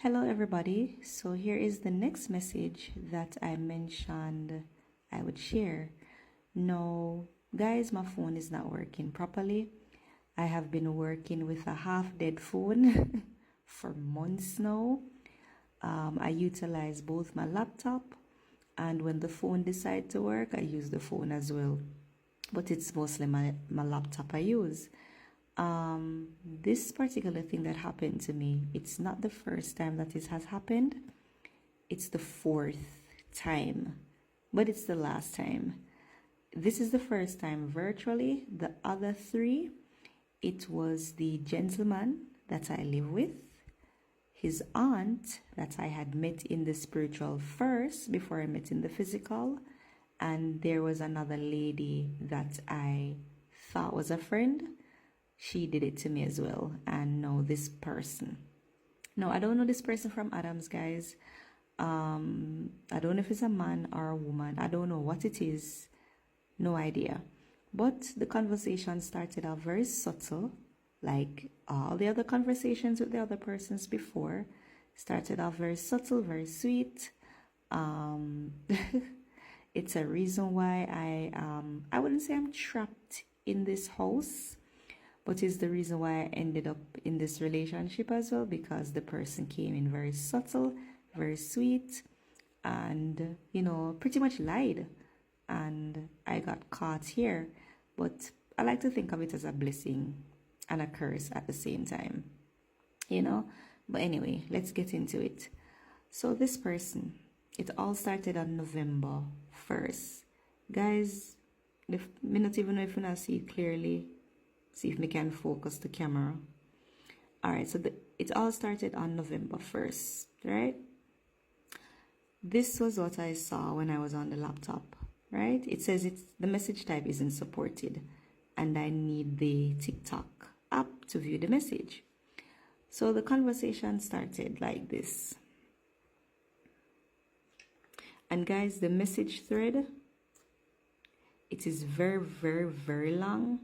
Hello, everybody. So, here is the next message that I mentioned I would share. No, guys, my phone is not working properly. I have been working with a half dead phone for months now. I utilize both my laptop, and when the phone decides to work, I use the phone as well. But it's mostly my laptop I use. This particular thing that happened to me, it's not the first time that it has happened. It's the fourth time, but it's the last time. This is the first time virtually. The other three, it was the gentleman that I live with, his aunt that I had met in the spiritual first before I met in the physical, and there was another lady that I thought was a friend. She did it to me as well. And now this person. No, I don't know this person from Adams, guys. I don't know if it's a man or a woman. I don't know what it is. No idea. But the conversation started out very subtle, like all the other conversations with the other persons before. Started off very subtle, very sweet. It's a reason why I wouldn't say I'm trapped in this house, but it's the reason why I ended up in this relationship as well, because the person came in very subtle, very sweet, and, pretty much lied. And I got caught here. But I like to think of it as a blessing and a curse at the same time, But anyway, let's get into it. So this person, it all started on November 1st. Guys, me not even know if you not see it clearly. See if we can focus the camera. Alright, so it all started on November 1st, right? This was what I saw when I was on the laptop, right? It says the message type isn't supported, and I need the TikTok app to view the message. So the conversation started like this. And guys, the message thread, it is very, very, very long.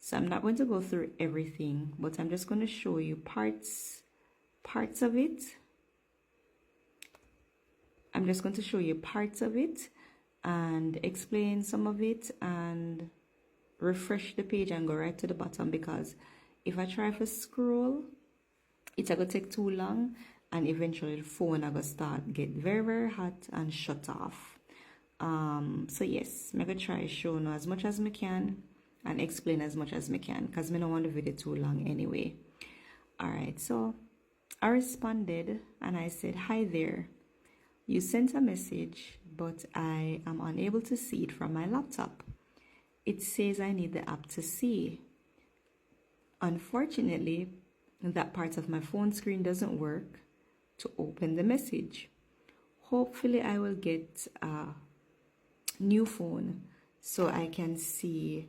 So I'm not going to go through everything, but I'm just going to show you parts of it. I'm just going to show you parts of it and explain some of it and refresh the page and go right to the bottom, because if I try to scroll, it's going to take too long, and eventually the phone is going to start get very, very hot and shut off. So yes, I'm going to try to show now as much as I can and explain as much as I can, because I don't want the video too long anyway. Alright, so I responded and I said, "Hi there. You sent a message, but I am unable to see it from my laptop. It says I need the app to see. Unfortunately, that part of my phone screen doesn't work to open the message. Hopefully I will get a new phone so I can see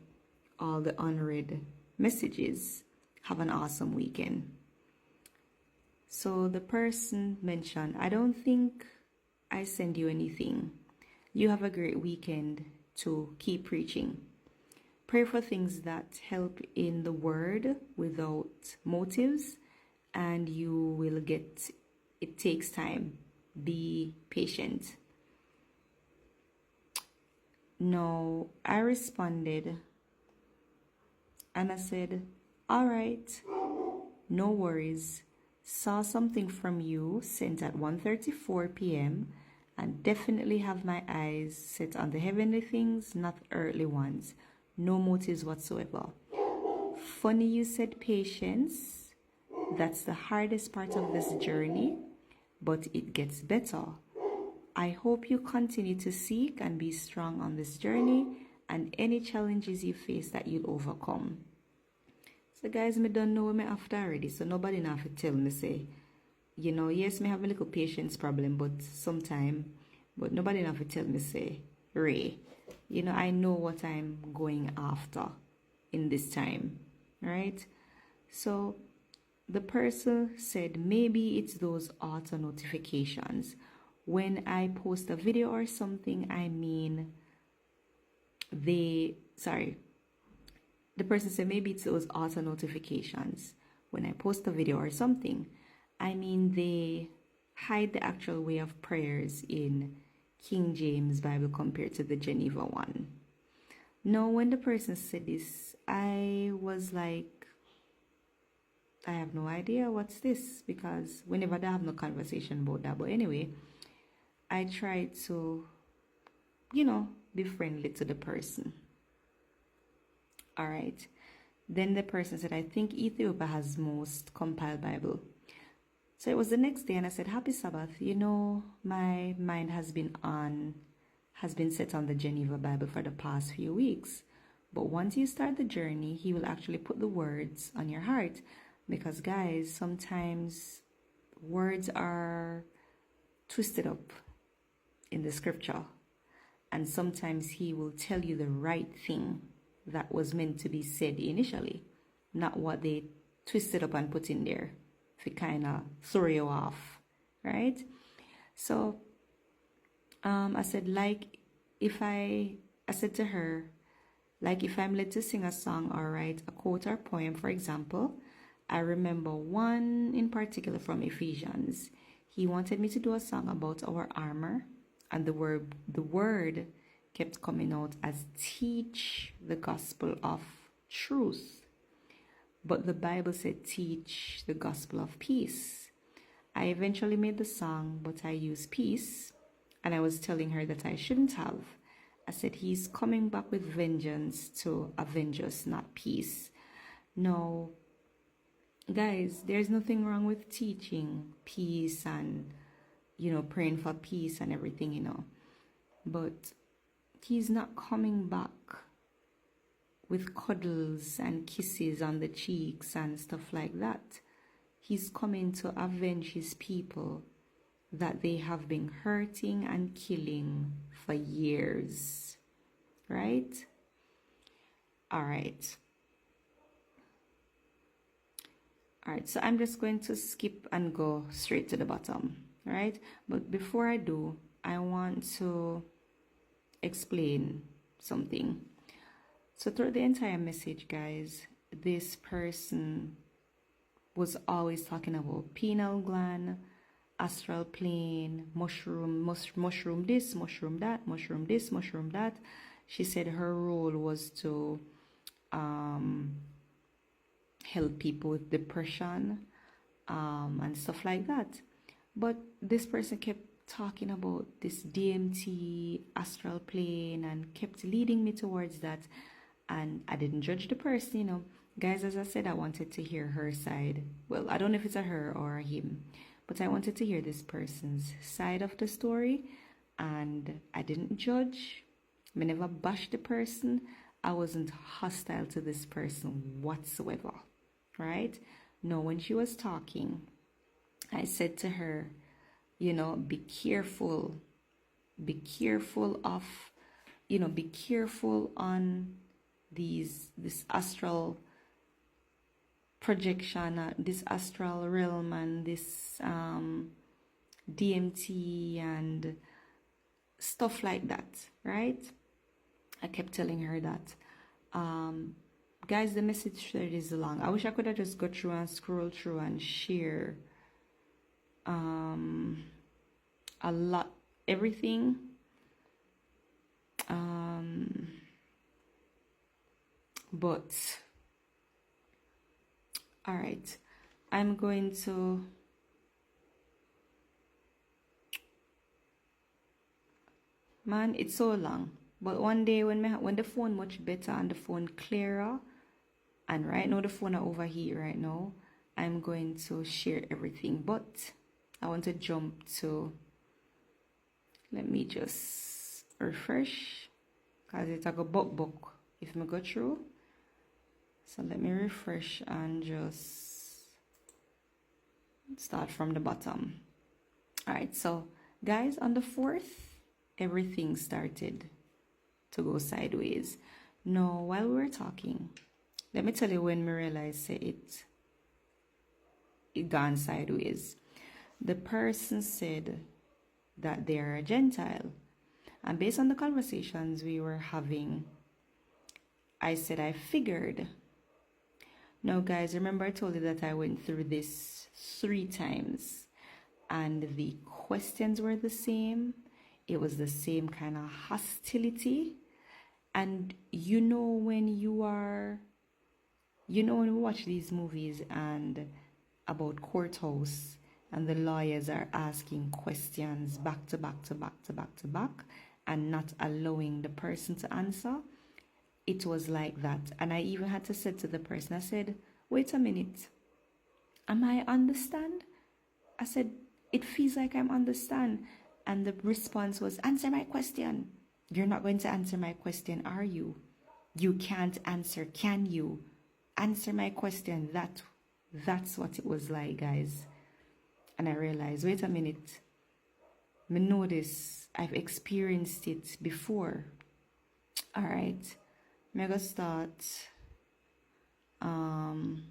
all the unread messages. Have an awesome weekend." So the person mentioned, "I don't think I send you anything. You have a great weekend to keep preaching. Pray for things that help in the word without motives, and you will get, it takes time. Be patient." No, I responded and I said, "All right, no worries. Saw something from you sent at 1:34 p.m. and definitely have my eyes set on the heavenly things, not earthly ones. No motives whatsoever. Funny you said patience. That's the hardest part of this journey, but it gets better. I hope you continue to seek and be strong on this journey, and any challenges you face that you'll overcome." So guys, me don't know what me after already, so nobody now have to tell me say, yes, me have a little patience problem, but nobody now have to tell me say, "Ray, I know what I'm going after in this time," right? So the person said, "Maybe it's those auto notifications. When I post a video or something, the person said, maybe it's those auto notifications. When I post a video or something, they hide the actual way of prayers in King James Bible compared to the Geneva one. Now, when the person said this, I was like, I have no idea what's this, because we never have no conversation about that. But anyway, I tried to, be friendly to the person. All right. Then the person said, I think Ethiopia has most compiled Bible. So it was the next day and I said, Happy Sabbath. My mind has been set on the Geneva Bible for the past few weeks. But once you start the journey, he will actually put the words on your heart. Because guys, sometimes words are twisted up in the scripture. And sometimes he will tell you the right thing that was meant to be said initially, not what they twisted up and put in there to kind of throw you off, right? So I said, I said to her, like if I'm led to sing a song or write a quote or poem, for example, I remember one in particular from Ephesians. He wanted me to do a song about our armor, and the word kept coming out as teach the gospel of truth. But the Bible said teach the gospel of peace. I eventually made the song, but I used peace, and I was telling her that I shouldn't have. I said he's coming back with vengeance to avenge us, not peace. No, guys, there's nothing wrong with teaching peace and, praying for peace and everything, But he's not coming back with cuddles and kisses on the cheeks and stuff like that. He's coming to avenge his people that they have been hurting and killing for years. Right? All right. All right, so I'm just going to skip and go straight to the bottom. All right? But before I do, I want to explain something. So throughout the entire message, guys, this person was always talking about pineal gland, astral plane, mushroom this, mushroom that, mushroom this, mushroom that. She said her role was to help people with depression and stuff like that. But this person kept talking about this DMT, astral plane, and kept leading me towards that. And I didn't judge the person, Guys, as I said, I wanted to hear her side. Well, I don't know if it's a her or a him, but I wanted to hear this person's side of the story. And I didn't judge. I never bashed the person. I wasn't hostile to this person whatsoever, right? No, when she was talking, I said to her, be careful on this astral projection, this astral realm, and this DMT and stuff like that, right? I kept telling her that. Guys, the message thread is long. I wish I could have just go through and scroll through and share a lot, everything. But all right, I'm going to it's so long. But one day when the phone much better and the phone clearer, and right now the phone are over here right now, I'm going to share everything. But I want to jump to, let me just refresh, because it's like a book if I go through. So let me refresh and just start from the bottom. All right, so guys, on the 4th, everything started to go sideways. Now, while we were talking, let me tell you when me realized it gone sideways. The person said that they're a Gentile, and based on the conversations we were having, I said I figured. Now guys, remember I told you that I went through this 3 times. and the questions were the same. It was the same kind of hostility. And when when we watch these movies and about courthouse and the lawyers are asking questions back to back to back to back to back and not allowing the person to answer, it was like that. And I even had to say to the person, I said, wait a minute, am I understand? I said, it feels like I'm understand. And the response was, answer my question. You're not going to answer my question, are you? You can't answer, can you? Answer my question. That's what it was like, guys. And I realized, wait a minute, me know this. I've experienced it before. All right, I'm gonna start. I'm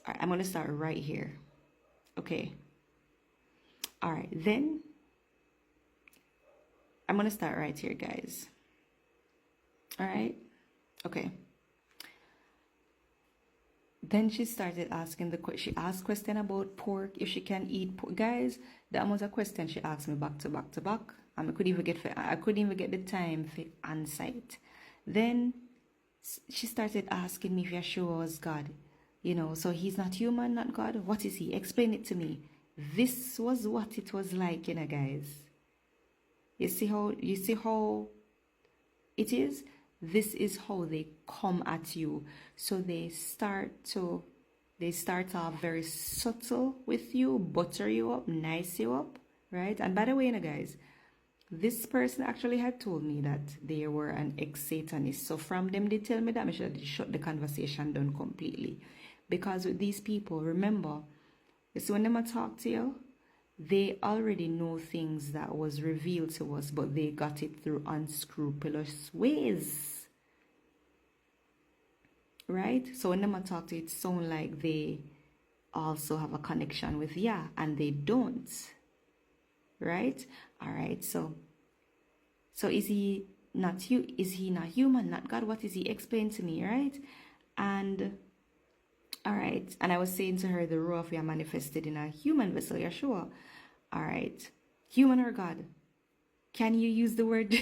gonna start right here. Okay. All right, then I'm gonna start right here, guys. All right. Okay. Then she started asking she asked question about pork, if she can eat pork. Guys, the amount of questions she asked me back to back to back, and I couldn't even get the time for answer it. Then she started asking me if Yeshua was God. So he's not human, not God. What is he? Explain it to me. This was what it was like, guys. You see how it is? This is how they come at you. So they start off very subtle with you, butter you up, nice you up, right? And by the way, guys, this person actually had told me that they were an ex-Satanist. So from them, they tell me that I should shut the conversation down completely. Because with these people, remember, so when they talk to you, they already know things that was revealed to us, but they got it through unscrupulous ways. Right? So when they talk to you, it sounds like they also have a connection with Yah, and they don't. Right? All right. So is he not human, not God? What is he? Explain to me, right? And all right. And I was saying to her, the Ruach Yah manifested in a human vessel, Yeshua. All right. Human or God? Can you use the word?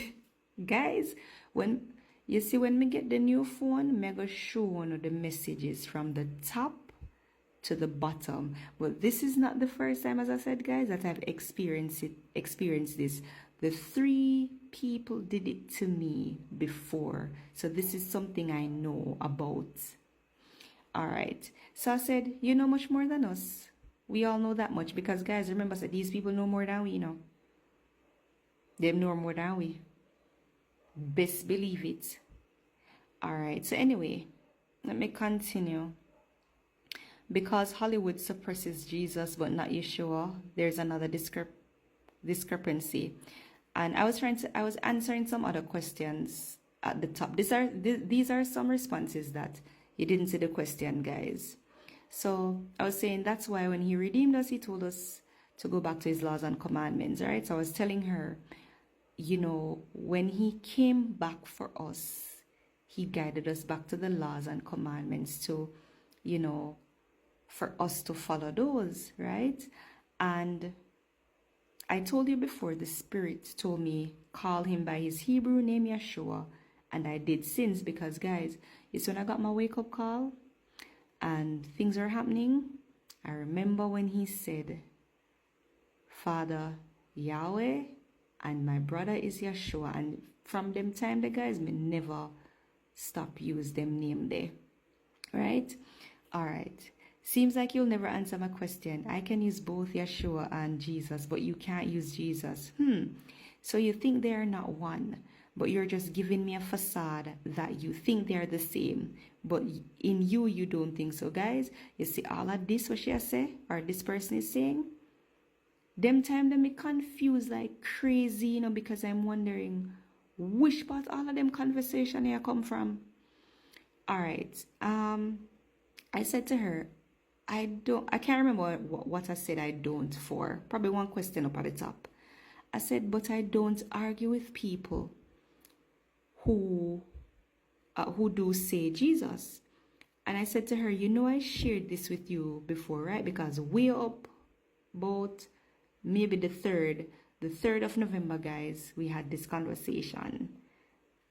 Guys, when we get the new phone, me go show the messages from the top to the bottom. But this is not the first time, as I said, guys, that I've experienced this. The 3 people did it to me before. So this is something I know about. All right. So I said, you know much more than us. We all know that much because, guys, remember, I said these people know more than we know. They know more than we. Best believe it. All right. So anyway, let me continue. Because Hollywood suppresses Jesus but not Yeshua, there's another discrepancy. And I was answering some other questions at the top. These are some responses that you didn't see the question, guys. So I was saying that's why when he redeemed us, he told us to go back to his laws and commandments, right? So I was telling her, when he came back for us, he guided us back to the laws and commandments to, for us to follow those, right? And I told you before, the Spirit told me, call him by his Hebrew name, Yeshua. And I did since, because, guys, it's when I got my wake-up call and things are happening. I remember when he said, Father Yahweh, and my brother is Yeshua. And from them time, the guys, me never stop use them name there. Right? All right. Seems like you'll never answer my question. I can use both Yeshua and Jesus, but you can't use Jesus. So you think they are not one, but you're just giving me a facade that you think they're the same, but in you don't think so, guys. You see all of this, what she say, or this person is saying? Them time they me confused like crazy, because I'm wondering which part all of them conversation here come from. All right. I said to her, I can't remember what I said I don't for. Probably one question up at the top. I said, but I don't argue with people who do say Jesus. And I said to her, I shared this with you before, right? Because way up about maybe the 3rd of November, guys, we had this conversation.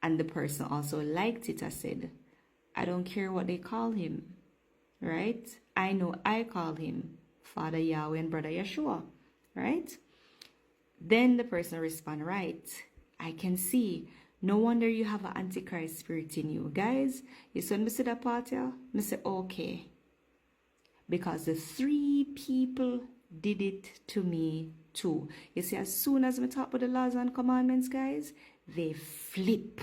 And the person also liked it. I said, I don't care what they call him, right? I know I call him Father Yahweh and Brother Yeshua, right? Then the person respond, right, I can see. No wonder you have an Antichrist spirit in you. Guys, you saw me see that part here? I say, okay. Because the 3 people did it to me too. You see, as soon as we talk about the laws and commandments, guys, they flip.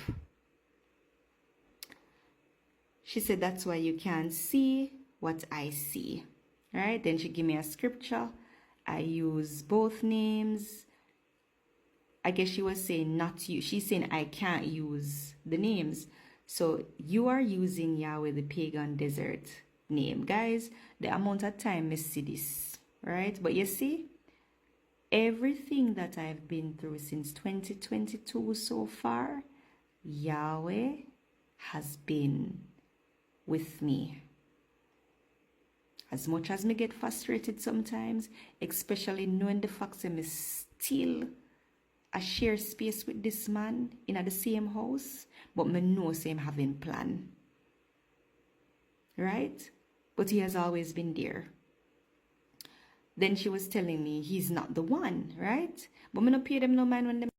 She said, that's why you can't see what I see. All right, then she gave me a scripture. I use both names. I guess she was saying not you. She's saying I can't use the names. So you are using Yahweh, the pagan desert name. Guys, the amount of time I see this, right? But you see, everything that I've been through since 2022 so far, Yahweh has been with me. As much as me get frustrated sometimes, especially knowing the fact that me still I share space with this man in the same house, but me know him having plan. Right? But he has always been there. Then she was telling me he's not the one, right? But me not pay them no mind when them